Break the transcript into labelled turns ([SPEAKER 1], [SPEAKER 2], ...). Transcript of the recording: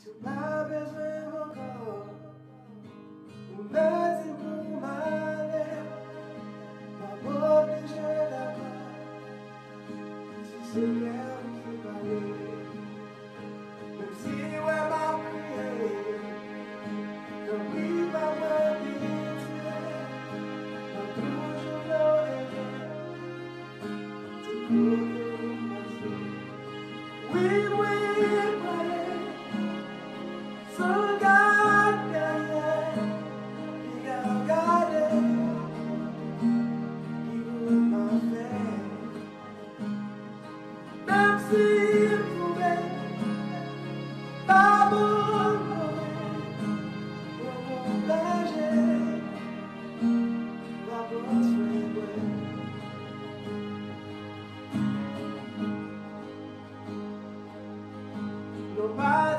[SPEAKER 1] Se pas besoin encore, ou m'a dit pour m'aller, pas obligé d'accord, si c'est bien, c'est pas lui. Même si ouais m'a prié, comme oui m'a habitué, m'a toujours l'oreille, c'est pour que vous passiez. Oui, oui, oui. Sans garde derrière, il a regardé, il voulait m'en faire. Même s'il pouvait pas m'oublier, pour m'engager, pas pour se faire. Nobody